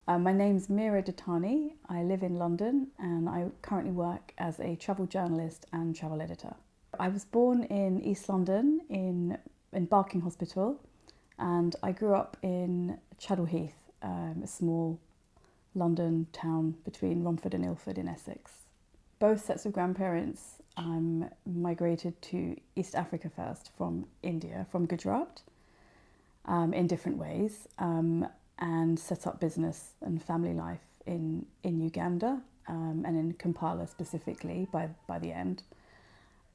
My name's Meera Dattani. I live in London and I currently work as a travel journalist and travel editor. I was born in East London in Barking Hospital, and I grew up in Chadwell Heath, a small London town between Romford and Ilford in Essex. Both sets of grandparents migrated to East Africa first from India, from Gujarat, in different ways. And set up business and family life in Uganda and in Kampala specifically by the end.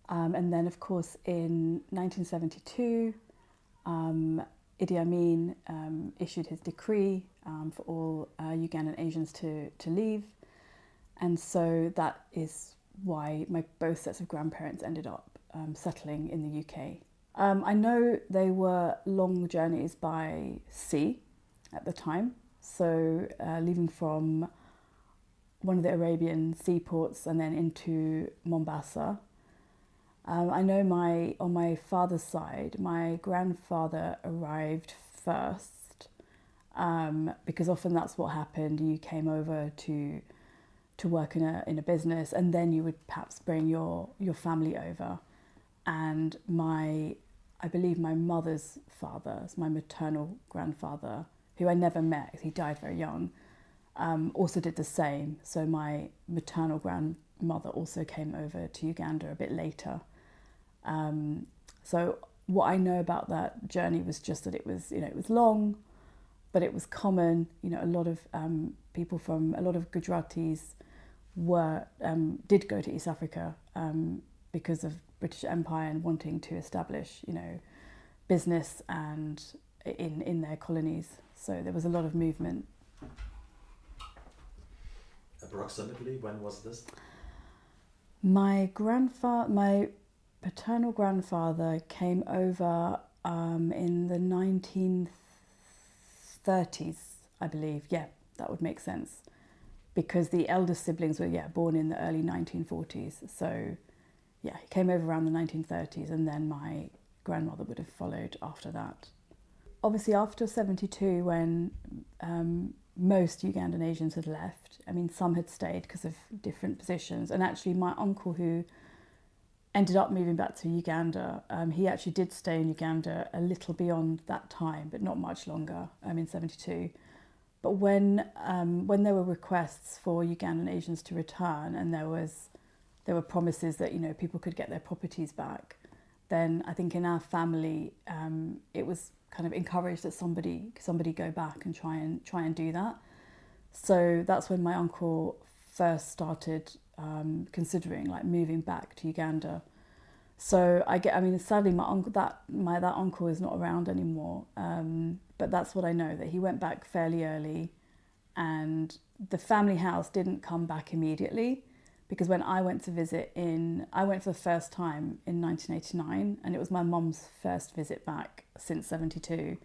And then, of course, in 1972, Idi Amin issued his decree for all Ugandan Asians to leave. And so that is why both sets of grandparents ended up settling in the UK. I know they were long journeys by sea at the time, so leaving from one of the Arabian seaports and then into Mombasa. I know on my father's side, my grandfather arrived first, because often that's what happened. You came over to work in a business, and then you would perhaps bring your family over. And I believe my mother's father, my maternal grandfather, who I never met, he died very young, also did the same. So my maternal grandmother also came over to Uganda a bit later. So what I know about that journey was just that it was long, but it was common. A lot of people from a lot of Gujaratis did go to East Africa because of British Empire and wanting to establish, business and in their colonies. So there was a lot of movement. Approximately, when was this? My paternal grandfather came over in the 1930s, I believe. Yeah, that would make sense. Because the eldest siblings were, born in the early 1940s. So, he came over around the 1930s, and then my grandmother would have followed after that. Obviously, after 72, when most Ugandan Asians had left, some had stayed because of different positions. And actually, my uncle, who ended up moving back to Uganda, he actually did stay in Uganda a little beyond that time, but not much longer, in 72. But when there were requests for Ugandan Asians to return, and there were promises that people could get their properties back, then I think in our family it was kind of encouraged that somebody go back and try and do that. So that's when my uncle first started considering moving back to Uganda. So sadly my uncle that uncle is not around anymore. But that's what I know, that he went back fairly early, and the family house didn't come back immediately, because when I went to visit I went for the first time in 1989, and it was my mum's first visit back since 72.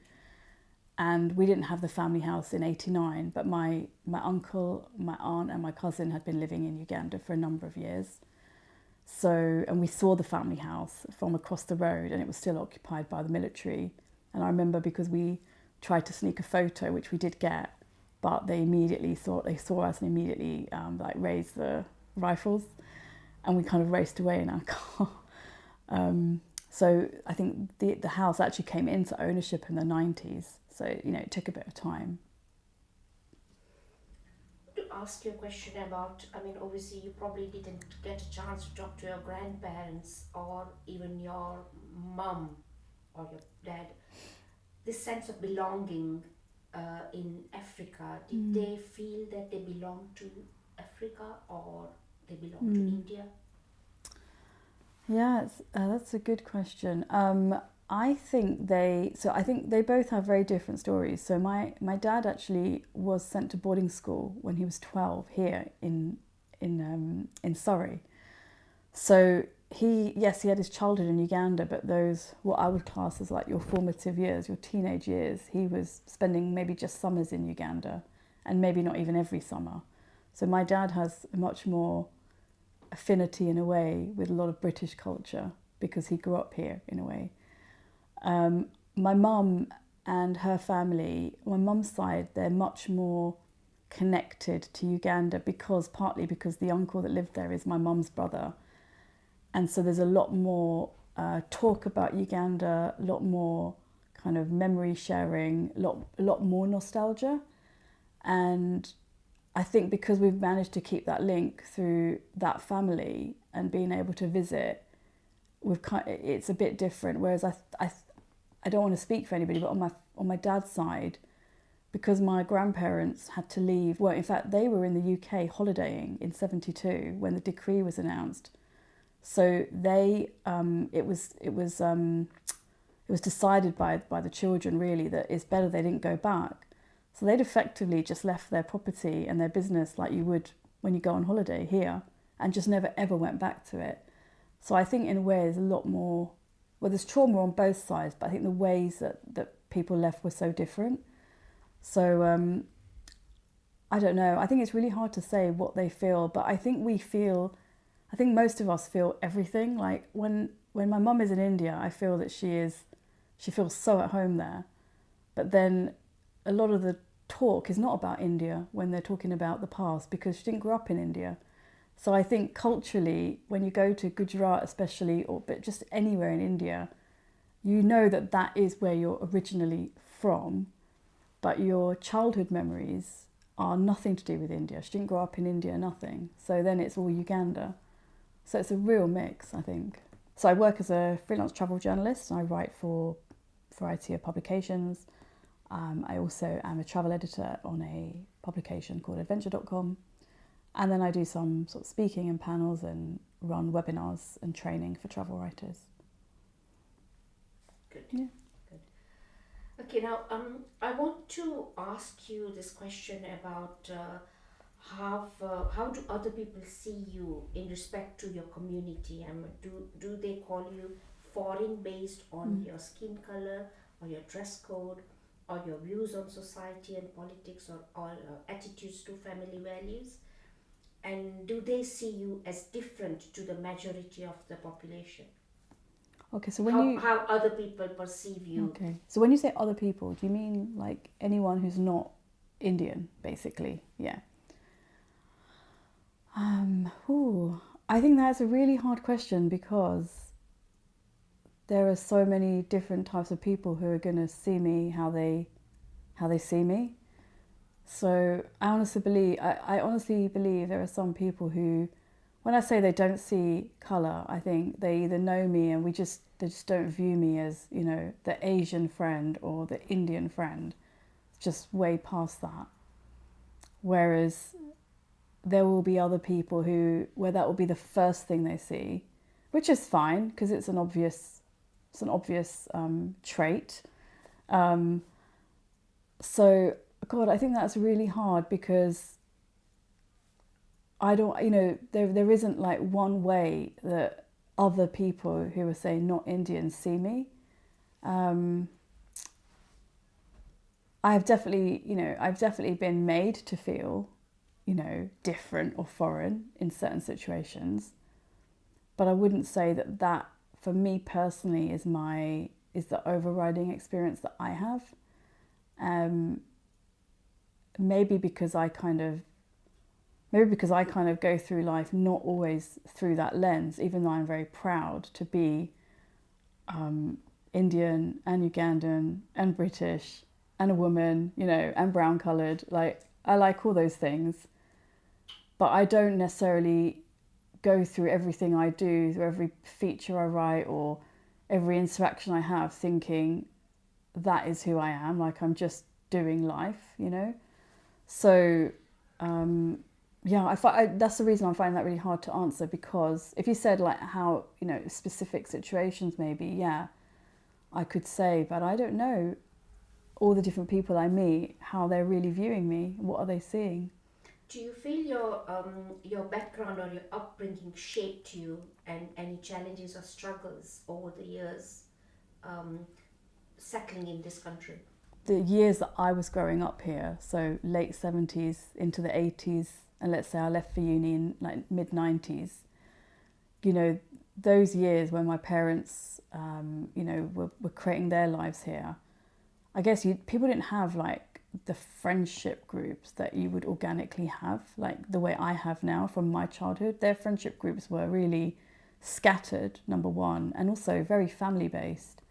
And we didn't have the family house in 89, but my uncle, my aunt and my cousin had been living in Uganda for a number of years. So, and we saw the family house from across the road, and it was still occupied by the military. And I remember, because we tried to sneak a photo, which we did get, but they saw us and immediately raised the rifles, and we kind of raced away in our car. So I think the house actually came into ownership in the 90s. So, it took a bit of time. To ask you a question about, obviously you probably didn't get a chance to talk to your grandparents or even your mum or your dad. This sense of belonging in Africa, did they feel that they belong to Africa or they belong to India? Yeah, that's a good question. I think they both have very different stories. So my dad actually was sent to boarding school when he was 12 here in Surrey. So he had his childhood in Uganda, but those, what I would class as your formative years, your teenage years, he was spending maybe just summers in Uganda, and maybe not even every summer. So my dad has much more affinity in a way with a lot of British culture, because he grew up here in a way. My mum and her family, my mum's side, they're much more connected to Uganda partly because the uncle that lived there is my mum's brother. And so there's a lot more talk about Uganda, a lot more kind of memory sharing, a lot more nostalgia. And I think because we've managed to keep that link through that family and being able to visit, it's a bit different. Whereas I don't want to speak for anybody, but on my dad's side, because my grandparents had to leave, well, in fact, they were in the UK holidaying in 1972 when the decree was announced. So it was decided by the children really that it's better they didn't go back. So they'd effectively just left their property and their business like you would when you go on holiday here, and just never ever went back to it. So I think in a way there's a lot more, well, there's trauma on both sides, but I think the ways that people left were so different. So I don't know. I think it's really hard to say what they feel, but I think most of us feel everything. Like when my mum is in India, I feel that she feels so at home there. But then a lot of the talk is not about India when they're talking about the past, because she didn't grow up in India. So I think culturally, when you go to Gujarat especially, but just anywhere in India, you know that is where you're originally from, but your childhood memories are nothing to do with India. She didn't grow up in India, nothing. So then it's all Uganda. So it's a real mix, I think. So I work as a freelance travel journalist. I write for a variety of publications. I also am a travel editor on a publication called adventure.com. And then I do some sort of speaking and panels and run webinars and training for travel writers. Good. Yeah. Good. Okay, now I want to ask you this question about how do other people see you in respect to your community? Do they call you foreign based on your skin color or your dress code or your views on society and politics or attitudes to family values? And do they see you as different to the majority of the population? Okay, so how other people perceive you? Okay, so when you say other people, do you mean like anyone who's not Indian, basically? Yeah. I think that's a really hard question, because there are so many different types of people who are going to see me how they see me. So I honestly believe there are some people who, when I say they don't see colour, I think they either know me and they just don't view me as, you know, the Asian friend or the Indian friend. It's just way past that. Whereas there will be other people where that will be the first thing they see, which is fine because it's an obvious trait. So God, I think that's really hard, because there isn't like one way that other people who are, say, not Indians see me. I've definitely been made to feel, different or foreign in certain situations, but I wouldn't say that for me personally is the overriding experience that I have. Maybe because I kind of go through life not always through that lens, even though I'm very proud to be Indian and Ugandan and British and a woman, and brown coloured. Like, I like all those things, but I don't necessarily go through everything I do, through every feature I write or every interaction I have thinking that is who I am. Like, I'm just doing life, So, that's the reason I'm finding that really hard to answer, because if you said like how, specific situations maybe, yeah, I could say, but I don't know all the different people I meet, how they're really viewing me, what are they seeing. Do you feel your background or your upbringing shaped you, and any challenges or struggles over the years settling in this country? The years that I was growing up here, so late 70s into the 80s, and let's say I left for uni in like mid 90s, those years when my parents, were creating their lives here, I guess people didn't have like the friendship groups that you would organically have, like the way I have now from my childhood. Their friendship groups were really scattered, number one, and also very family based.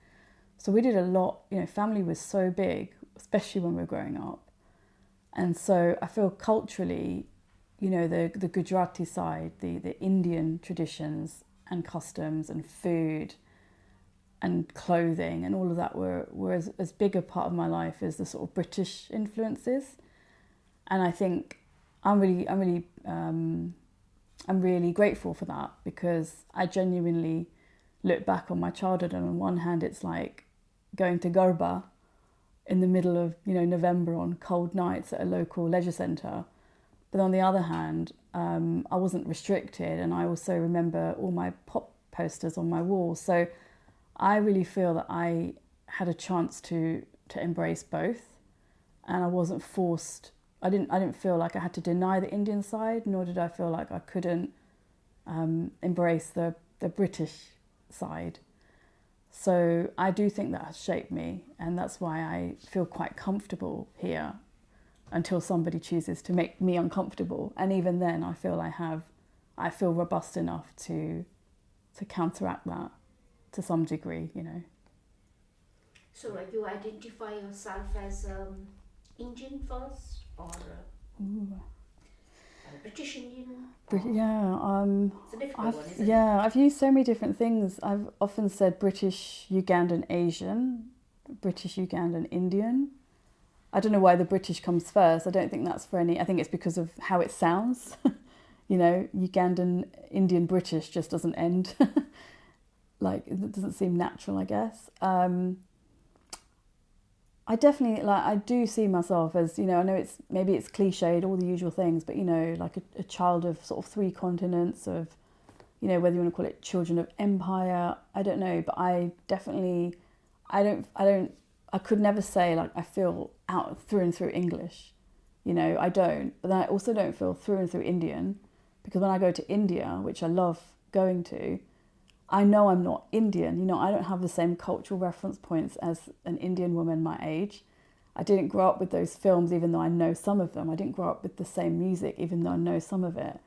So we did a lot, family was so big, especially when we were growing up. And so I feel culturally, the Gujarati side, the Indian traditions and customs and food and clothing and all of that were as big a part of my life as the sort of British influences. And I think I'm really grateful for that, because I genuinely look back on my childhood, and on one hand it's like going to Garba in the middle of November on cold nights at a local leisure centre. But on the other hand, I wasn't restricted, and I also remember all my pop posters on my wall. So I really feel that I had a chance to embrace both, and I wasn't forced. I didn't feel like I had to deny the Indian side, nor did I feel like I couldn't embrace the British side. So I do think that has shaped me, and that's why I feel quite comfortable here until somebody chooses to make me uncomfortable. And even then I feel I feel robust enough to counteract that to some degree, So like you identify yourself as Indian first, or British Indian? It's a difficult one, isn't it? Yeah, I've used so many different things. I've often said British, Ugandan, Asian, British, Ugandan, Indian. I don't know why the British comes first. I don't think that's for any... I think it's because of how it sounds. Ugandan, Indian, British just doesn't end. It doesn't seem natural, I guess. I definitely, I do see myself as, I know maybe it's cliched, all the usual things, but, like a child of sort of 3 continents, of, whether you want to call it children of empire, I don't know, but I definitely, I could never say, I feel out through and through English, I don't, but then I also don't feel through and through Indian, because when I go to India, which I love going to, I know I'm not Indian. I don't have the same cultural reference points as an Indian woman my age. I didn't grow up with those films, even though I know some of them. I didn't grow up with the same music, even though I know some of it.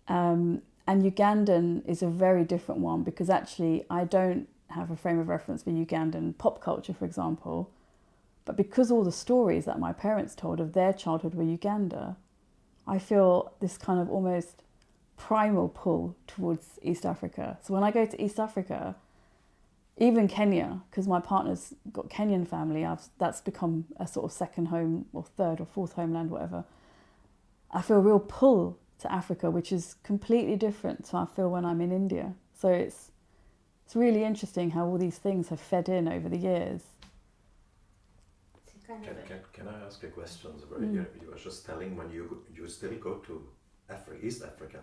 And Ugandan is a very different one, because actually I don't have a frame of reference for Ugandan pop culture, for example. But because all the stories that my parents told of their childhood were Uganda, I feel this kind of almost primal pull towards East Africa. So when I go to East Africa, even Kenya, because my partner's got Kenyan family, that's become a sort of second home, or third or fourth homeland, whatever. I feel a real pull to Africa, which is completely different to how I feel when I'm in India. So it's really interesting how all these things have fed in over the years. Can I ask a question? You were just telling when you still go to East Africa.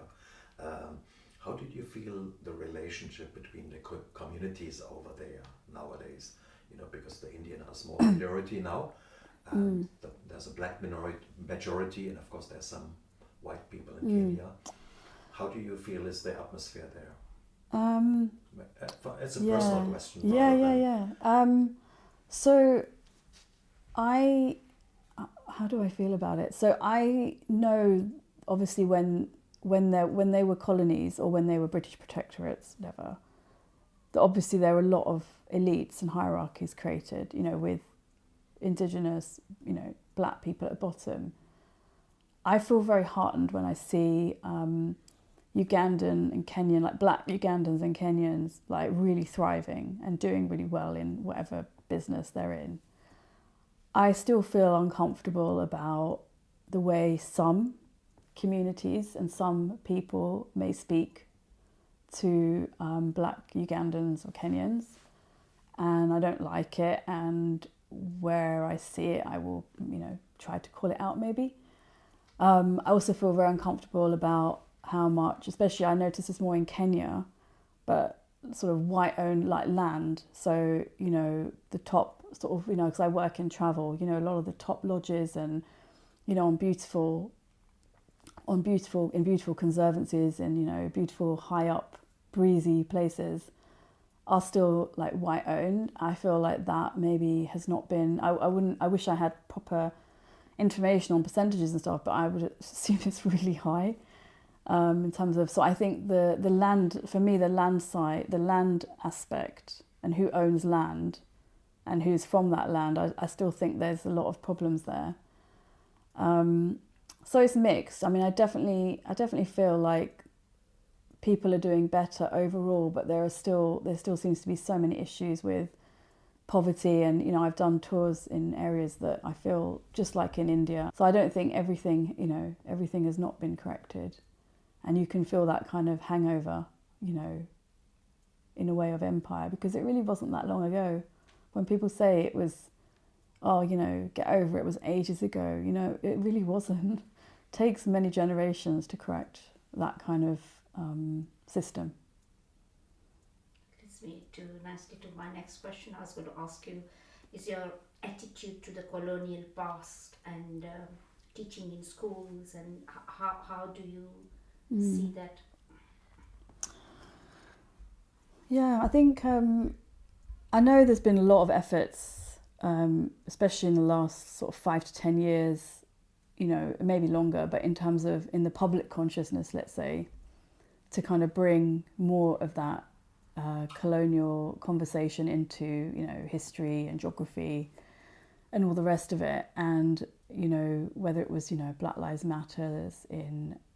How did you feel the relationship between the communities over there nowadays? Because the Indian are a small minority now, and there's a black majority, and of course there's some white people in Kenya. How do you feel is the atmosphere there? It's a personal question. So how do I feel about it? So I know, obviously, when they were colonies, or when they were British protectorates, whatever, that obviously there were a lot of elites and hierarchies created, with indigenous, black people at the bottom. I feel very heartened when I see Ugandan and Kenyan, like black Ugandans and Kenyans, like really thriving and doing really well in whatever business they're in. I still feel uncomfortable about the way some communities and some people may speak to black Ugandans or Kenyans, and I don't like it, and where I see it I will try to call it out maybe. I also feel very uncomfortable about how much, especially I notice this more in Kenya, but sort of white owned land, so the top sort of, because I work in travel, a lot of the top lodges and in beautiful conservancies and beautiful high up breezy places are still like white owned. I feel like that maybe has not been, I wish I had proper information on percentages and stuff, but I would assume it's really high in terms of, so I think the land, for me, the land side, the land aspect and who owns land and who's from that land, I still think there's a lot of problems there. So it's mixed. I mean, I definitely feel like people are doing better overall, but there still seems to be so many issues with poverty. And, you know, I've done tours in areas that I feel just like in India. So I don't think everything has not been corrected. And you can feel that kind of hangover, you know, in a way of empire, because it really wasn't that long ago. When people say it was, oh, you know, get over it, was ages ago, you know, it really wasn't. It takes many generations to correct that kind of system. Leads me nicely to my next question. I was going to ask you, is your attitude to the colonial past and teaching in schools, and how do you see that? Yeah, I think I know there's been a lot of efforts, especially in the last sort of 5 to 10 years, you know, maybe longer, but in terms of in the public consciousness, let's say, to kind of bring more of that colonial conversation into, you know, history and geography and all the rest of it. And, you know, whether it was, you know, Black Lives Matter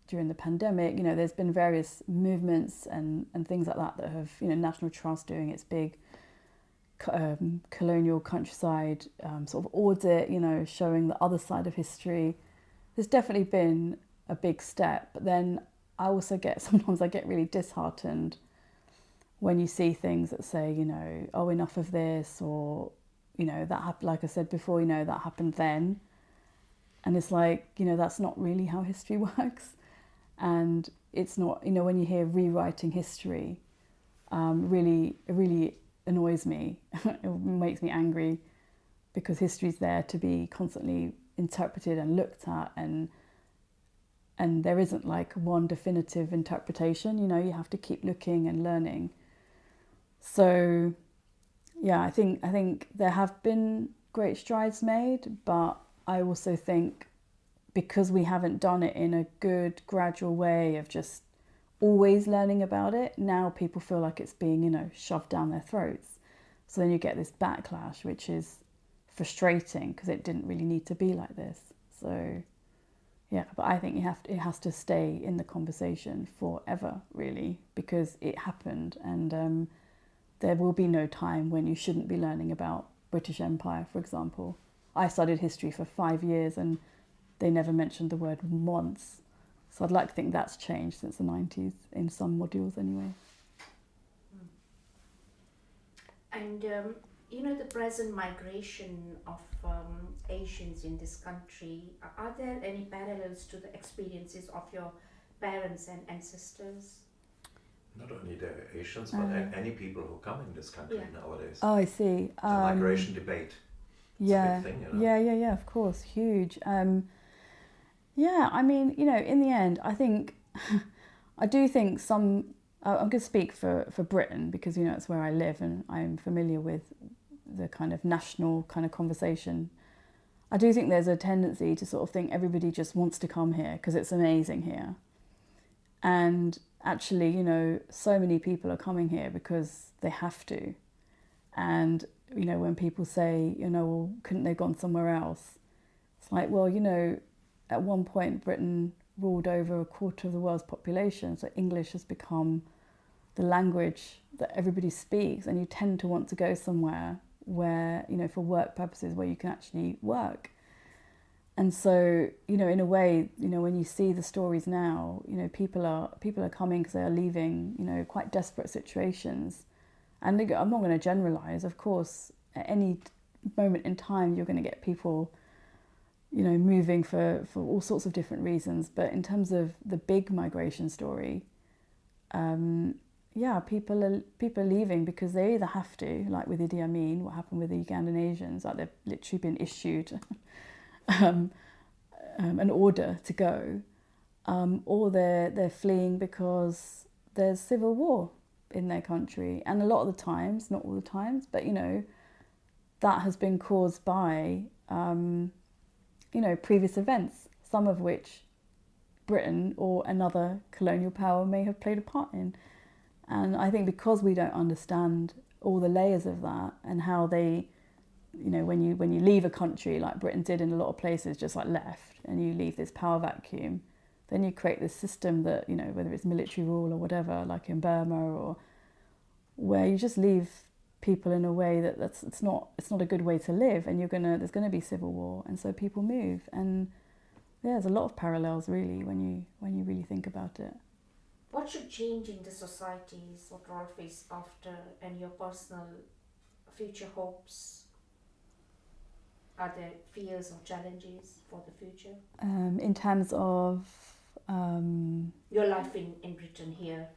during the pandemic, you know, there's been various movements and things like that have, you know, National Trust doing its big colonial countryside sort of audit, you know, showing the other side of history. There's definitely been a big step, but then sometimes I get really disheartened when you see things that say, you know, oh, enough of this, or, you know, that happened, like I said before, you know, that happened then. And it's like, you know, that's not really how history works. And it's not, you know, when you hear rewriting history, it really annoys me. It makes me angry, because history's there to be constantly interpreted and looked at, and there isn't like one definitive interpretation, you know, you have to keep looking and learning. So yeah, I think there have been great strides made, but I also think because we haven't done it in a good gradual way of just always learning about it, now people feel like it's being, you know, shoved down their throats. So then you get this backlash, which is frustrating because it didn't really need to be like this. So yeah, but I think it has to stay in the conversation forever, really, because it happened, and there will be no time when you shouldn't be learning about British Empire, for example. I studied history for 5 years and they never mentioned the word once. So I'd like to think that's changed since the 90s, in some modules anyway. And you know, the present migration of Asians in this country, are there any parallels to the experiences of your parents and ancestors? Not only the Asians, but any people who come in this country nowadays. Oh, I see. The migration debate. It's a big thing, you know? Yeah, of course, huge. Yeah, I mean, you know, in the end, I think, I do think I'm going to speak for Britain, because, you know, it's where I live and I'm familiar with the kind of national kind of conversation. I do think there's a tendency to sort of think everybody just wants to come here because it's amazing here. And actually, you know, so many people are coming here because they have to. And, you know, when people say, you know, well, couldn't they have gone somewhere else? It's like, well, you know, at one point Britain ruled over a quarter of the world's population, so English has become the language that everybody speaks, and you tend to want to go somewhere where, you know, for work purposes, where you can actually work. And so, you know, in a way, you know, when you see the stories now, you know, people are coming because they are leaving, you know, quite desperate situations. And I'm not going to generalize, of course. At any moment in time, you're going to get people, you know, moving for all sorts of different reasons. But in terms of the big migration story, yeah, people are leaving because they either have to, like with Idi Amin, what happened with the Ugandan Asians, like they've literally been issued an order to go, or they're fleeing because there's civil war, in their country. And a lot of the times, not all the times, but, you know, that has been caused by, you know, previous events, some of which Britain or another colonial power may have played a part in. And I think because we don't understand all the layers of that and how they, you know, when you leave a country like Britain did in a lot of places, just like left, and you leave this power vacuum, then you create this system that, you know, whether it's military rule or whatever, like in Burma, or where you just leave people in a way it's not a good way to live, and there's gonna be civil war, and so people move. And yeah, there's a lot of parallels really when you really think about it. What should change in the societies, what Rolf is after, and your personal future hopes? Are there fears or challenges for the future? In terms of your life in Britain here.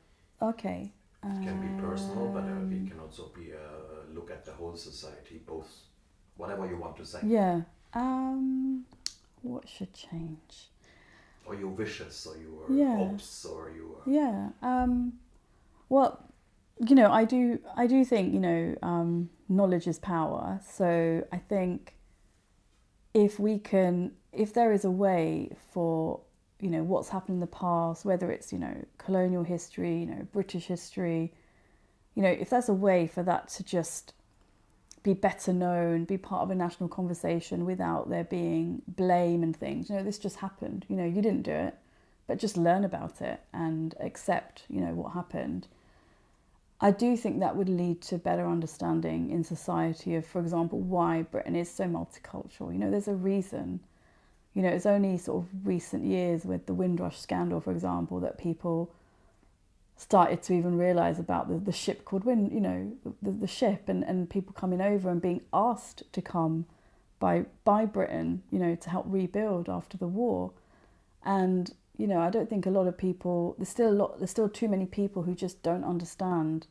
Okay. It can be personal, but it can also be a look at the whole society, both, whatever you want to say. Yeah. What should change? Or your wishes, or your hopes, or your... Yeah. Well, you know, I do think, you know, knowledge is power. So I think if there is a way for, you know, what's happened in the past, whether it's, you know, colonial history, you know, British history, you know, if there's a way for that to just be better known, be part of a national conversation without there being blame and things. You know, this just happened. You know, you didn't do it, but just learn about it and accept, you know, what happened. I do think that would lead to better understanding in society of, for example, why Britain is so multicultural. You know, there's a reason. You know, it's only sort of recent years with the Windrush scandal, for example, that people started to even realise about the ship called the ship and people coming over and being asked to come by Britain, you know, to help rebuild after the war. And, you know, I don't think a lot of people, there's still too many people who just don't understand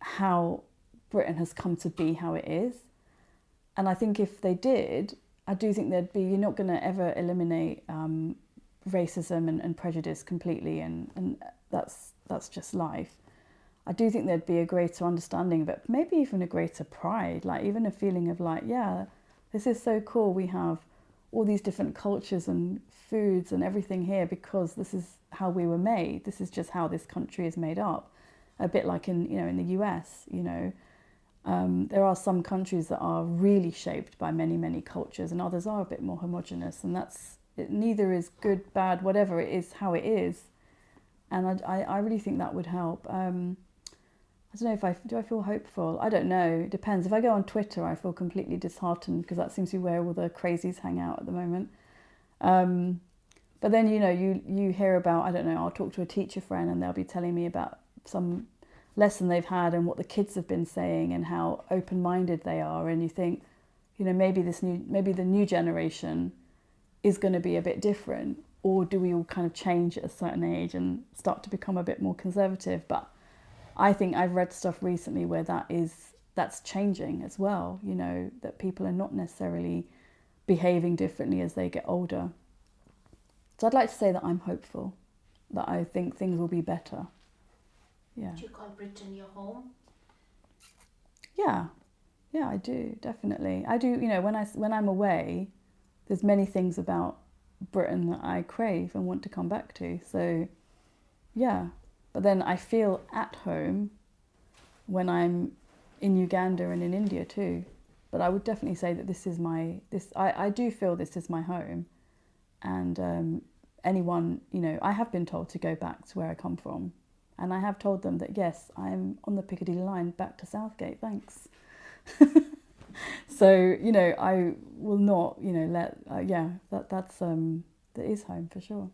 how Britain has come to be how it is. And I think if they did, I do think you're not going to ever eliminate racism and prejudice completely, and that's just life. I do think there'd be a greater understanding of it, maybe even a greater pride, like even a feeling of like, yeah, this is so cool. We have all these different cultures and foods and everything here because this is how we were made. This is just how this country is made up. A bit like in the US, you know, there are some countries that are really shaped by many, many cultures, and others are a bit more homogenous, and neither is good, bad, whatever. It is how it is. And I really think that would help. I don't know do I feel hopeful? I don't know. It depends. If I go on Twitter, I feel completely disheartened because that seems to be where all the crazies hang out at the moment. But then, you know, you hear about, I don't know, I'll talk to a teacher friend and they'll be telling me about some lesson they've had and what the kids have been saying and how open-minded they are. And you think, you know, maybe the new generation is going to be a bit different. Or do we all kind of change at a certain age and start to become a bit more conservative? But I think I've read stuff recently where that's changing as well, you know, that people are not necessarily behaving differently as they get older. So I'd like to say that I'm hopeful, that I think things will be better. Yeah. Do you call Britain your home? Yeah, I do, definitely. I do, you know, when I'm away, there's many things about Britain that I crave and want to come back to. So yeah, but then I feel at home when I'm in Uganda and in India too. But I would definitely say that I do feel this is my home. And anyone, you know, I have been told to go back to where I come from, and I have told them that yes, I'm on the Piccadilly line back to Southgate, thanks. So, you know, I will not, you know, that is home for sure.